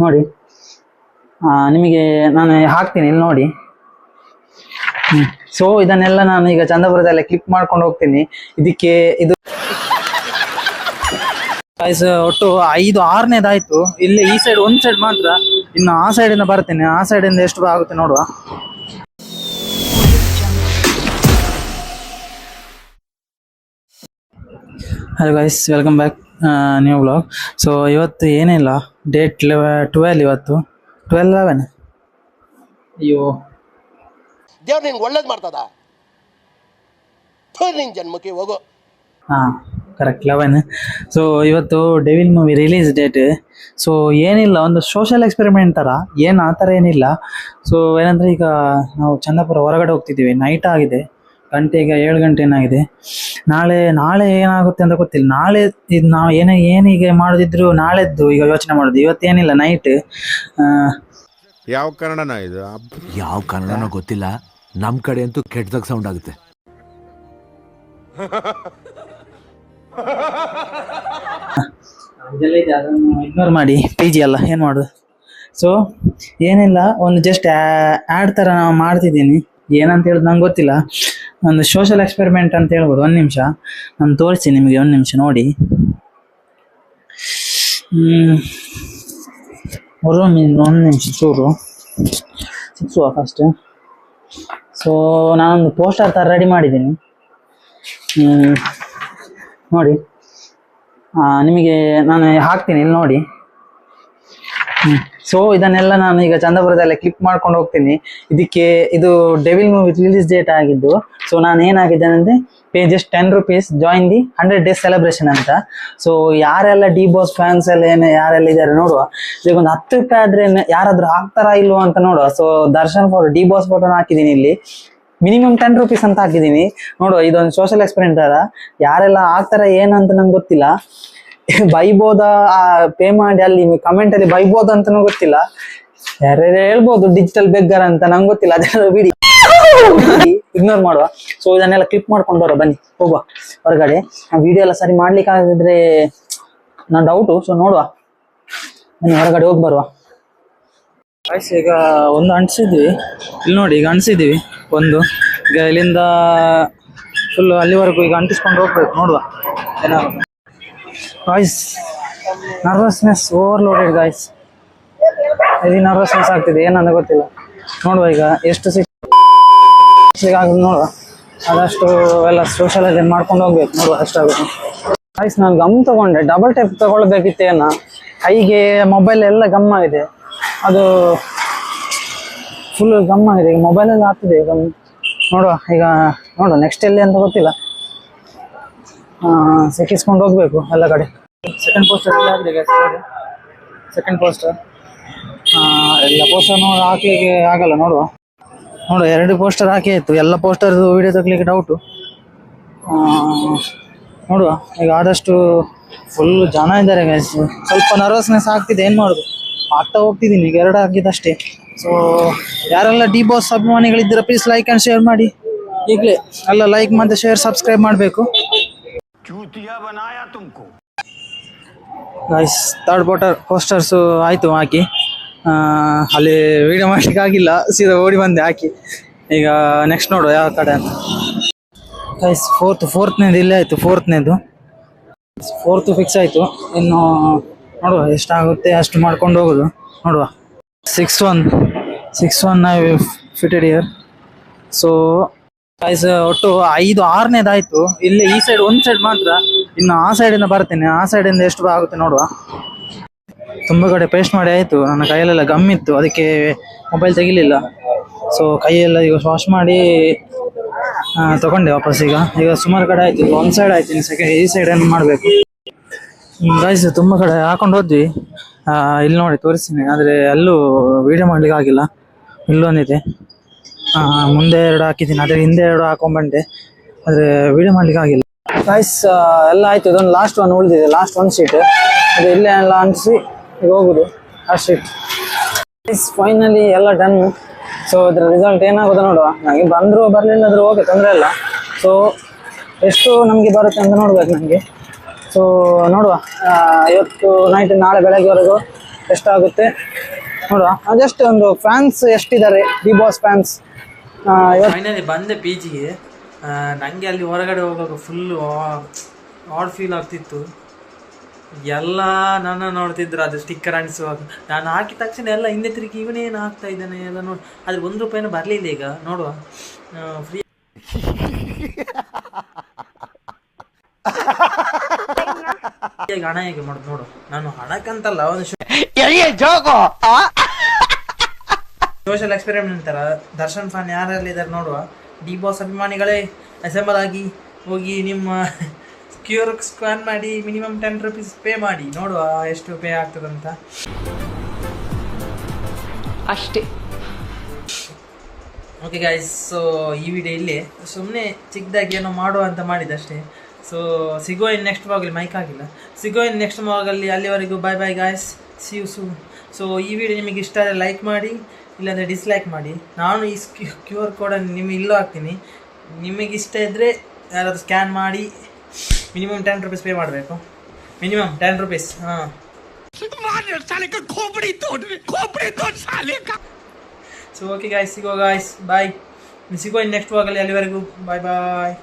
ನೋಡಿ ನಿಮಗೆ ನಾನು ಹಾಕ್ತೀನಿ ಇಲ್ಲಿ ನೋಡಿ. ಸೊ ಇದನ್ನೆಲ್ಲ ನಾನು ಈಗ ಚಂದಾಪುರದಲ್ಲೇ ಕ್ಲಿಪ್ ಮಾಡ್ಕೊಂಡು ಹೋಗ್ತೀನಿ. ಇದಕ್ಕೆ ಇದು ಒಟ್ಟು 5-6ನೇದಾಯ್ತು. ಇಲ್ಲಿ ಈ ಸೈಡ್ ಒಂದ್ ಸೈಡ್ ಮಾತ್ರ, ಇನ್ನು ಆ ಸೈಡ್ ಇಂದ ಬರ್ತೇನೆ. ಆ ಸೈಡ್ ಇಂದ ಎಷ್ಟು ಆಗುತ್ತೆ ನೋಡುವ. Hello guys, welcome back new vlog. So ಇವತ್ತು ಏನಿಲ್ಲ, ಡೇಟ್ 12 ಇವತ್ತು 12/11. ಅಯ್ಯೋ ದೇವ್ರು ನಿಂಗೆ ಒಳ್ಳೇದು ಮಾಡ್ತದ, ನಿನ್ ಜನ್ಮಕ್ಕೆ ಹೋಗೋ. ಹಾಂ ಕರೆಕ್ಟ್ 11. ಸೊ ಇವತ್ತು devil movie release date. So ಏನಿಲ್ಲ, ಒಂದು ಸೋಷಿಯಲ್ ಎಕ್ಸ್ಪೆರಿಮೆಂಟ್ ಥರ, ಏನು ಆ ಥರ ಏನಿಲ್ಲ. ಸೊ ಏನಂದರೆ ಈಗ ನಾವು ಚಂದಾಪುರ ಹೊರಗಡೆ ಹೋಗ್ತಿದ್ದೀವಿ, ನೈಟ್ ಆಗಿದೆ, ಗಂಟೆ ಈಗ 7 ಗಂಟೆ ಏನಾಗಿದೆ. ನಾಳೆ ಏನಾಗುತ್ತೆ ಅಂತ ಗೊತ್ತಿಲ್ಲ. ನಾಳೆ ಇದು ನಾವು ಏನೀಗ ಮಾಡೋದಿದ್ರು ನಾಳೆದ್ದು ಈಗ ಯೋಚನೆ ಮಾಡೋದು. ಇವತ್ತೇನಿಲ್ಲ, ನೈಟ್. ಯಾವ ಕನ್ನಡನ ಇದು? ಯಾವ ಕನ್ನಡನೋ ಗೊತ್ತಿಲ್ಲ, ನಮ್ಮ ಕಡೆ ಅಂತೂ ಕೆಟ್ಟದಾಗ ಸೌಂಡ್ ಆಗುತ್ತೆ. ಅದನ್ನು ಇಗ್ನೋರ್ ಮಾಡಿ, ಪಿ ಜಿ ಅಲ್ಲ, ಏನು ಮಾಡೋದು. ಸೊ ಏನಿಲ್ಲ, ಒಂದು ಜಸ್ಟ್ ಆ್ಯಡ್ ಥರ ನಾವು ಮಾಡ್ತಿದ್ದೀನಿ. ಏನಂತ ಹೇಳೋದು ನಂಗೆ ಗೊತ್ತಿಲ್ಲ, ಒಂದು ಸೋಷಿಯಲ್ ಎಕ್ಸ್ಪೆರಿಮೆಂಟ್ ಅಂತ ಹೇಳ್ಬೋದು. 1 ನಿಮಿಷ ನಾನು ತೋರಿಸ್ತೀನಿ ನಿಮಗೆ, 1 ನಿಮಿಷ ನೋಡಿ. ಒಂದು ನಿಮಿಷ ಚೂರು ಸಿಕ್ಸುವ ಫಸ್ಟ್. ಸೊ ನಾನೊಂದು ಪೋಸ್ಟರ್ ಥರ ರೆಡಿ ಮಾಡಿದ್ದೀನಿ ನೋಡಿ. ನಿಮಗೆ ನಾನು ಹಾಕ್ತೀನಿ ಇಲ್ಲಿ ನೋಡಿ. ಸೊ ಇದನ್ನೆಲ್ಲ ನಾನು ಈಗ ಚಂದಾಪುರದಲ್ಲೇ ಕ್ಲಿಪ್ ಮಾಡ್ಕೊಂಡು ಹೋಗ್ತೀನಿ. ಇದಕ್ಕೆ ಇದು ಡೆವಿಲ್ ಮೂವಿ ರಿಲೀಸ್ ಡೇಟ್ ಆಗಿದ್ದು. ಸೊ ನಾನು ಏನಾಗಿದ್ದೇನೆ ಅಂದರೆ, pay just 10 rupees, join the 100 days celebration ಅಂತ. ಸೊ ಯಾರೆಲ್ಲ ಡಿ ಬಾಸ್ ಫ್ಯಾನ್ಸ್ ಎಲ್ಲ ಯಾರೆಲ್ಲ ಇದ್ದಾರೆ ನೋಡುವ. ಈಗ ಒಂದು 10 ರೂಪಾಯಿ ಆದ್ರೆ ಯಾರಾದ್ರೂ ಹಾಕ್ತಾರಾ ಇಲ್ವೋ ಅಂತ ನೋಡುವ. So Darshan photo, D boss ಫೋಟೋನ ಹಾಕಿದ್ದೀನಿ ಇಲ್ಲಿ. ಮಿನಿಮಮ್ 10 rupees ಅಂತ ಹಾಕಿದ್ದೀನಿ ನೋಡುವ. ಇದೊಂದು ಸೋಷಿಯಲ್ ಎಕ್ಸ್ಪೆರಿಮೆಂಟ್ ಅದ. ಯಾರೆಲ್ಲ ಆಗ್ತಾರ ಏನಂತ ನಂಗೆ ಗೊತ್ತಿಲ್ಲ. ಬೈಬೋದ ಪೇ ಮಾಡಿ ಅಲ್ಲಿ ಕಮೆಂಟ್ ಅಲ್ಲಿ ಬೈಬೋದು ಅಂತನೂ ಗೊತ್ತಿಲ್ಲ. ಯಾರ್ಯಾರು ಹೇಳ್ಬೋದು ಡಿಜಿಟಲ್ ಬೆಗ್ಗರ್ ಅಂತ, ನಂಗೆ ಗೊತ್ತಿಲ್ಲ. ಅದೆಲ್ಲ ಬಿಡಿ, ಇಗ್ನೋರ್ ಮಾಡುವ. ಸೊ ಇದನ್ನೆಲ್ಲ ಕ್ಲಿಪ್ ಮಾಡ್ಕೊಂಡು ಬರೋ, ಬನ್ನಿ ಹೋಗುವ ಹೊರಗಡೆ. ವಿಡಿಯೋ ಎಲ್ಲ ಸರಿ ಮಾಡ್ಲಿಕ್ಕೆ ಆಗಿದ್ರೆ ನಾನು ಡೌಟು. ಸೊ ನೋಡುವ, ಬನ್ನಿ ಹೊರಗಡೆ ಹೋಗಿ ಬರುವ. ಆಯ್ತು, ಈಗ ಒಂದು ಅಂಟಿಸಿದ್ವಿ ಇಲ್ಲಿ ನೋಡಿ. ಈಗ ಅಂಟಿಸಿದ್ದೀವಿ ಒಂದು. ಈಗ ಇಲ್ಲಿಂದ ಫುಲ್ ಅಲ್ಲಿವರೆಗೂ ಈಗ ಅಂಟಿಸ್ಕೊಂಡು ಹೋಗ್ಬೇಕು, ನೋಡುವ ಏನಾಗುತ್ತೆ. Guys, nervousness overloaded guys. ಇದು ನರ್ವಸ್ನೆಸ್ ಆಗ್ತಿದೆ, ಏನಂತ ಗೊತ್ತಿಲ್ಲ. ನೋಡುವ ಈಗ ಎಷ್ಟು ಸಿಗಾಗುತ್ತೆ ನೋಡುವ. ಆದಷ್ಟು ಎಲ್ಲ ಸೋಷಿಯಲೈಸ್ ಮಾಡ್ಕೊಂಡು ಹೋಗ್ಬೇಕು, ನೋಡುವ ಎಷ್ಟಾಗುತ್ತೆ. ಗಾಯ್ಸ್, ನಾನು ಗಮ್ ತಗೊಂಡೆ, ಡಬಲ್ ಟೇಪ್ ತಗೊಳ್ಬೇಕಿತ್ತೇನ. ಕೈಗೆ ಮೊಬೈಲ್ ಎಲ್ಲ ಗಮ್ ಆಗಿದೆ, ಅದು ಫುಲ್ ಗಮ್ ಆಗಿದೆ. ಈಗ ಮೊಬೈಲಲ್ಲಿ ಆಗ್ತಿದೆ ಗಮ್. ನೋಡುವ ಈಗ, ನೋಡುವ ನೆಕ್ಸ್ಟ್ ಎಲ್ಲಿ ಅಂತ ಗೊತ್ತಿಲ್ಲ. ಸಿಕ್ಕಿಸ್ಕೊಂಡು ಹೋಗ್ಬೇಕು ಎಲ್ಲ ಕಡೆ. ಸೆಕೆಂಡ್ ಪೋಸ್ಟರ್ ಎಲ್ಲ ಆಗಿದೆ. ಸೆಕೆಂಡ್ ಪೋಸ್ಟರ್ ಎಲ್ಲ ಪೋಸ್ಟರ್ ಹಾಕ್ಲಿಕ್ಕೆ ಆಗಲ್ಲ. ನೋಡುವ 2 ಪೋಸ್ಟರ್ ಹಾಕಿ ಆಯಿತು. ಎಲ್ಲ ಪೋಸ್ಟರ್ದು ವಿಡಿಯೋ ತೆಗ್ಲಿಕ್ಕೆ ಡೌಟು. ನೋಡುವ ಈಗ, ಆದಷ್ಟು ಫುಲ್ ಜನ ಇದ್ದಾರೆ ಗೈಸ್. ಸ್ವಲ್ಪ ನರ್ವಸ್ನೆಸ್ ಆಗ್ತಿದೆ, ಏನು ಮಾಡೋದು. ಆಗ್ತಾ ಹೋಗ್ತಿದ್ದೀನಿ, ಈಗ 2 ಹಾಕಿದ್ದಷ್ಟೇ. ಸೊ ಯಾರೆಲ್ಲ ಡಿ ಬಾಸ್ ಅಭಿಮಾನಿಗಳಿದ್ದೀರ, ಪ್ಲೀಸ್ ಲೈಕ್ ಆ್ಯಂಡ್ ಶೇರ್ ಮಾಡಿ. ಈಗಲೇ ಎಲ್ಲ ಲೈಕ್ ಮತ್ತು ಶೇರ್, ಸಬ್ಸ್ಕ್ರೈಬ್ ಮಾಡಬೇಕು ಗೈಸ್. 3rd ಪೋಸ್ಟರ್ಸು ಆಯಿತು ಹಾಕಿ. ಅಲ್ಲಿ ವಿಡಿಯೋ ಮಾಡ್ಲಿಕ್ಕೆ ಆಗಿಲ್ಲ, ಸೀದಾ ಓಡಿ ಬಂದೆ ಹಾಕಿ. ಈಗ ನೆಕ್ಸ್ಟ್ ನೋಡುವ ಯಾವ ಕಡೆ ಅಂತ ಗೈಸ್. ಫೋರ್ತ್ನೇದು ಇಲ್ಲೇ ಆಯಿತು. 4th ಫಿಕ್ಸ್ ಆಯಿತು. ಇನ್ನು ನೋಡುವ ಎಷ್ಟಾಗುತ್ತೆ ಅಷ್ಟು ಮಾಡ್ಕೊಂಡು ಹೋಗೋದು. ನೋಡುವ 6-1 I fitted year. So guys, ಒಟ್ಟು 5-6ನೇದಾಯ್ತು. ಇಲ್ಲಿ ಈ ಸೈಡ್ ಒಂದು ಸೈಡ್ ಮಾತ್ರ, ಇನ್ನು ಆ ಸೈಡಿಂದ ಬರ್ತೇನೆ. ಆ ಸೈಡಿಂದ ಎಷ್ಟು ಆಗುತ್ತೆ ನೋಡುವ. ತುಂಬ ಕಡೆ ಪೇಸ್ಟ್ ಮಾಡಿ ಆಯಿತು. ನನ್ನ ಕೈಯಲ್ಲೆಲ್ಲ ಗಮ್ ಇತ್ತು, ಅದಕ್ಕೆ ಮೊಬೈಲ್ ತೆಗಿಲಿಲ್ಲ. ಸೊ ಕೈಯೆಲ್ಲ ಈಗ ವಾಶ್ ಮಾಡಿ ತಗೊಂಡೆ ವಾಪಸ್. ಈಗ ಸುಮಾರು ಕಡೆ ಆಯಿತು. ಒಂದು ಸೈಡ್ ಆಯ್ತು, ಈ ಸೈಡ್ ಏನು ಮಾಡಬೇಕು ಗೈಸ್. ತುಂಬ ಕಡೆ ಹಾಕೊಂಡು ಹೋದ್ವಿ. ಇಲ್ಲಿ ನೋಡಿ ತೋರಿಸ್ತೀನಿ, ಆದರೆ ಅಲ್ಲೂ ವಿಡಿಯೋ ಮಾಡ್ಲಿಕ್ಕೆ ಆಗಿಲ್ಲ. ಇಲ್ಲೊಂದಿದೆ, ಮುಂದೆ 2 ಹಾಕಿದ್ದೀನಿ, ಅದ್ರ ಹಿಂದೆ 2 ಹಾಕೊಂಡ್ಬಂಡೆ, ಆದರೆ ವಿಡಿಯೋ ಮಾಡ್ಲಿಕ್ಕೆ ಆಗಿಲ್ಲ ಗೈಸ್. ಎಲ್ಲ ಆಯಿತು. ಇದೊಂದು ಲಾಸ್ಟ್ ಒನ್ ಉಳಿದಿದೆ, ಲಾಸ್ಟ್ 1 ಶೀಟ್. ಅದು ಇಲ್ಲೇ ಎಲ್ಲ ಅಂಟಿಸಿ ಈಗ ಹೋಗುದು ಆ ಶೀಟ್. ಫೈನಲಿ ಎಲ್ಲ ಡನ್. ಸೊ ಇದ್ರ ರಿಸಲ್ಟ್ ಏನಾಗೋದು ನೋಡುವ. ನನಗೆ ಬಂದರೂ ಬರಲಿಲ್ಲ ಆದರೂ ಓಕೆ, ತೊಂದರೆ ಇಲ್ಲ. ಸೊ ಎಷ್ಟು ನಮಗೆ ಬರುತ್ತೆ ಅಂತ ನೋಡ್ಬೇಕು ನನಗೆ. ಸೊ ನೋಡುವ ಇವತ್ತು ನೈಟ್ ನಾಳೆ ಬೆಳಗ್ಗೆವರೆಗೂ ಎಷ್ಟಾಗುತ್ತೆ ನೋಡುವ. ಜಸ್ಟ್ ಒಂದು ಫ್ಯಾನ್ಸ್ ಎಷ್ಟಿದ್ದಾರೆ ಡಿ ಬಾಸ್ ಫ್ಯಾನ್ಸ್. ಫೈನಲಿ ಬಂದೆ ಪಿ ಜಿಗೆ. ನನಗೆ ಅಲ್ಲಿ ಹೊರಗಡೆ ಹೋಗುವಾಗ ಫುಲ್ಲು ಆಡ್ ಫೀಲ್ ಆಗ್ತಿತ್ತು. ಎಲ್ಲ ನನ್ನ ನೋಡ್ತಿದ್ರು, ಅದು ಸ್ಟಿಕ್ಕರ್ ಅಂಟಿಸುವಾಗ ನಾನು ಹಾಕಿದ ತಕ್ಷಣ ಎಲ್ಲ ಹಿಂದೆ ತಿರುಗಿ ಇವನೇನು ಹಾಕ್ತಾ ಇದ್ದಾನೆ ಎಲ್ಲ ನೋಡಿ. ಅದ್ರ ₹1 ಬರಲಿಲ್ಲ. ಈಗ ನೋಡುವ ಫ್ರೀ ಹಣ ಹೇಗೆ ಮಾಡೋದು ನೋಡು. ನಾನು ಹಣಕ್ಕಂತಲ್ಲ, ಒಂದು ಸೋಷಿಯಲ್ ಎಕ್ಸ್ಪೆರಿಮೆಂಟ್ ತರ. ದರ್ಶನ್ ಫ್ಯಾನ್ ಯಾರೆಲ್ಲ ಇದ್ದಾರೆ ನೋಡುವ. ಡಿ ಬಾಸ್ ಅಭಿಮಾನಿಗಳೇ ಅಸೆಂಬಲ್ ಆಗಿ ಹೋಗಿ ನಿಮ್ಮ QR ಸ್ಕ್ಯಾನ್ ಮಾಡಿ ಮಿನಿಮಮ್ ₹10 ಪೇ ಮಾಡಿ, ನೋಡುವ ಎಷ್ಟು ಪೇ ಆಗ್ತದಂತ ಅಷ್ಟೇ. ಓಕೆ ಗೈಸ್, ಸೊ ಈ ವಿಡಿಯೋ ಇಲ್ಲಿ ಸುಮ್ಮನೆ ಚಿಕ್ಕದಾಗಿ ಏನೋ ಮಾಡುವ ಅಂತ ಮಾಡಿದಷ್ಟೇ. ಸೊ ಸಿಗೋ ಇನ್ ನೆಕ್ಸ್ಟ್ ವ್ಲಾಗಲ್ಲಿ, ಮೈಕ್ ಆಗಿಲ್ಲ, ಸಿಗೋ ಇನ್ ನೆಕ್ಸ್ಟ್ ವ್ಲಾಗಲ್ಲಿ. ಅಲ್ಲಿವರೆಗೂ bye bye guys, see you soon. So ಈ ವಿಡಿಯೋ ನಿಮಗೆ ಇಷ್ಟ ಆದರೆ ಲೈಕ್ ಮಾಡಿ, ಇಲ್ಲಾಂದರೆ ಡಿಸ್ಲೈಕ್ ಮಾಡಿ. ನಾನು ಈ QR ಕೋಡನ್ನು ನಿಮಗೆ ಇಲ್ಲೂ ಹಾಕ್ತೀನಿ. ನಿಮಗೆ ಇಷ್ಟ ಇದ್ದರೆ ಯಾರಾದರೂ ಸ್ಕ್ಯಾನ್ ಮಾಡಿ ಮಿನಿಮಮ್ ₹10 ಪೇ ಮಾಡಬೇಕು. ಮಿನಿಮಮ್ ₹10. ಹಾಂ, ಸೊ ಓಕೆ ಗಾಯ್ಸ್, ಸಿಗೋ ಗಾಯ್ಸ್, ಬಾಯ್. ಸಿಗೋ ಇನ್ ನೆಕ್ಸ್ಟ್ ವ್ಲಾಗಲ್ಲಿ. ಅಲ್ಲಿವರೆಗೂ ಬಾಯ್ ಬಾಯ್.